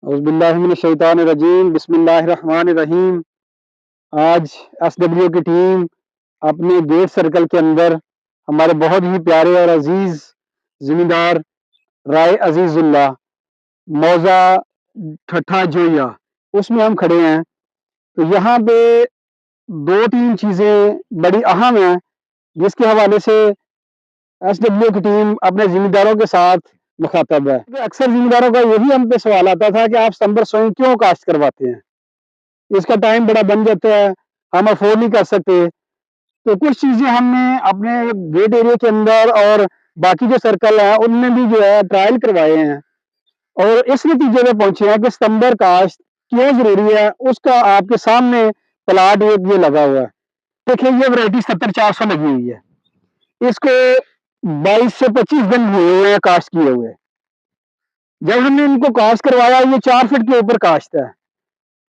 औज़ुबिल्लाहिमिनश्शैतानिर्रजीम बिस्मिल्लाहिर्रहमानिर्रहीम। आज एसडब्ल्यू की टीम अपने गेट सर्कल के अंदर हमारे बहुत ही प्यारे और अजीज जिम्मेदार राय अजीजुल्लाह मौजा ठट्ठा जोया उसमें हम खड़े हैं। तो यहाँ पे दो तीन चीज़ें बड़ी अहम हैं जिसके हवाले से एसडब्ल्यू की टीम अपने जिम्मेदारों के साथ मुखातब है। तो अक्सर जिम्मेदारों का यही हम पे सवाल आता था कि आप सितंबर सोइंग क्यों काश्त करवाते हैं, इसका टाइम बड़ा बन जाता है, हम अफोर्ड नहीं कर सकते। तो कुछ चीज़ें हमने अपने गेट एरिया के अंदर और बाकी जो सर्कल है उनमें भी जो है ट्रायल करवाए हैं और इस नतीजे में पहुंचे हैं कि सितंबर काश्त क्यों जरूरी है। उसका आपके सामने प्लाट ये लगा हुआ है। देखिए ये वैरायटी 70-400 लगी हुई है। इसको 22 से 25 दिन हुए हैं काश्त किए हुए। जब हमने इनको काश्त करवाया ये 4 फुट के ऊपर काश्त है।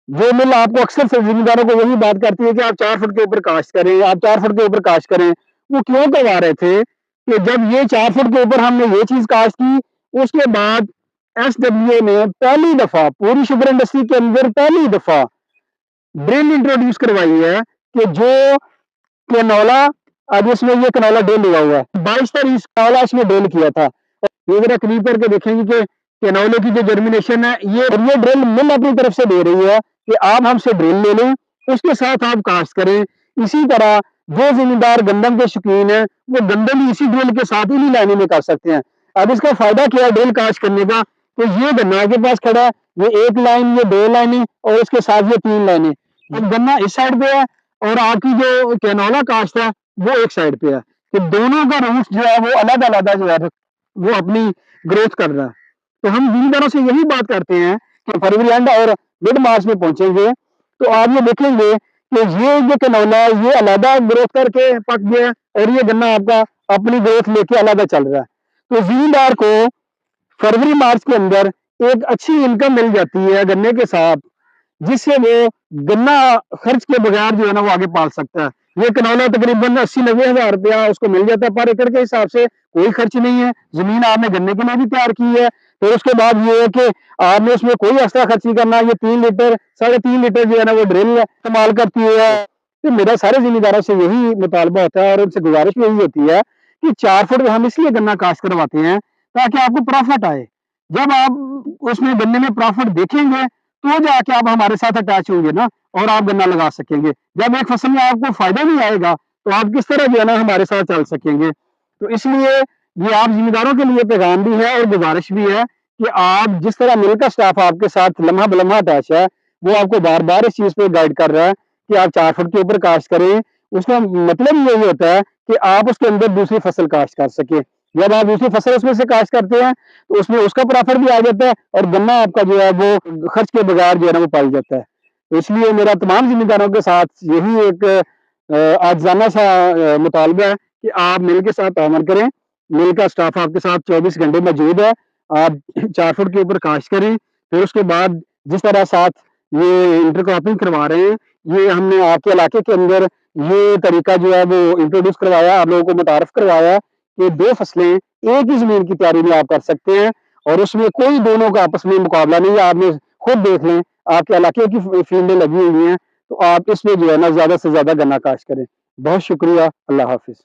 जो मिल आपको अक्सर से जिम्मेदारों को यही बात करती है कि आप 4 फुट के ऊपर काश्त करें, आप 4 फुट के ऊपर काश्त करें। वो क्यों करवा रहे थे कि जब ये 4 फुट के ऊपर हमने ये चीज काश्त की, उसके बाद एसडब्ल्यू ने पहली दफा पूरी शुगर इंडस्ट्री के अंदर पहली दफा ड्रिल इंट्रोड्यूस करवाई है कि जो कैनोला, अब इसमें ये कैनोला ड्रिल हुआ हुआ है 22 तारीख कैनोला इसमें ड्रिल किया था। ये जरा करीब करके देखेंगे कि कैनोले की जो जर्मिनेशन है ये ड्रिल मिल अपनी तरफ से दे रही है कि आप हमसे ड्रिल ले लें, उसके साथ आप काश्त करें। इसी तरह जो जिम्मेदार गंदम के शौकीन है वो गंदम भी इसी ड्रिल के साथ ही लाइनिंग में कर सकते हैं। अब इसका फायदा क्या है ड्रिल काश्त करने का, तो ये गन्ना के पास खड़ा है, ये एक लाइन, ये दो लाइनें और इसके साथ ये 3 लाइनें। अब गन्ना इस साइड पे है और आपकी जो कैनोला काश्त है वो एक साइड पे है, कि दोनों का रूट जो है वो अलग अलग जो है वो अपनी ग्रोथ कर रहा है। तो हम जिम्मेदारों से यही बात करते हैं कि फरवरी एंड और मिड मार्च में पहुंचेंगे तो आप ये देखेंगे कि ये जो कैनोला है ये अलग ग्रोथ करके पक गया और ये गन्ना आपका अपनी ग्रोथ लेके अलग चल रहा है। तो जिम्मेदार को फरवरी मार्च के अंदर एक अच्छी इनकम मिल जाती है गन्ने के साथ, जिससे वो गन्ना खर्च के बगैर जो है ना वो आगे पाल सकता है। ये कैनोला तकरीबन 80-90 हजार रुपया उसको मिल जाता है पर एकड़ के हिसाब से, कोई खर्च नहीं है। जमीन आपने गन्ने के लिए भी तैयार की है। फिर उसके बाद ये है कि आपने उसमें कोई एक्स्ट्रा खर्च नहीं करना। ये 3 लीटर 3.5 लीटर जो है ना वो ड्रिल इस्तेमाल करती है। तो मेरा सारे जिम्मेदारों से यही मुतालबा होता है और उनसे गुजारिश भी यही होती है कि 4 फुट हम इसलिए गन्ना काश्त करवाते हैं ताकि आपको प्रॉफिट आए। जब आप उसमें गन्ने में प्रॉफिट देखेंगे तो जाके आप हमारे साथ अटैच होंगे ना और आप गन्ना लगा सकेंगे। जब एक फसल में आपको फायदा नहीं आएगा तो आप किस तरह जो है ना हमारे साथ चल सकेंगे। तो इसलिए ये आप जिम्मेदारों के लिए पैगाम भी है और गुजारिश भी है कि आप जिस तरह मिल का स्टाफ आपके साथ लम्हा बलम्हा अटैच है, वो आपको बार बार इस चीज पे गाइड कर रहा है कि आप 4 फुट के ऊपर काश्त करें। उसका मतलब यही होता है कि आप उसके अंदर दूसरी फसल काश्त कर सके। जब आप दूसरी फसल उसमें से काश्त करते हैं तो उसमें उसका प्रॉफिट भी आ जाता है और गन्ना आपका जो है वो खर्च के बगैर जो है ना वो पाल जाता है। तो इसलिए मेरा तमाम जिम्मेदारों के साथ यही एक आजाना सा मुतालबा है कि आप मिल के साथ तामल करें। मिल का स्टाफ आपके साथ 24 घंटे मौजूद है। आप 4 फुट के ऊपर काश्त करें। फिर उसके बाद जिस तरह साथ ये इंटरक्रॉपिंग करवा रहे हैं, ये हमने आपके इलाके के अंदर ये तरीका जो है वो इंट्रोड्यूस करवाया, आप लोगों को मुतारफ करवाया कि 2 फसलें एक ही जमीन की तैयारी में आप कर सकते हैं और उसमें कोई दोनों का आपस में मुकाबला नहीं है। आपने खुद देख लें, आपके इलाके की फील्डें लगी हुई हैं, तो आप इसमें जो है ना ज़्यादा से ज़्यादा गन्ना काश्त करें। बहुत शुक्रिया, अल्लाह हाफ़िज़।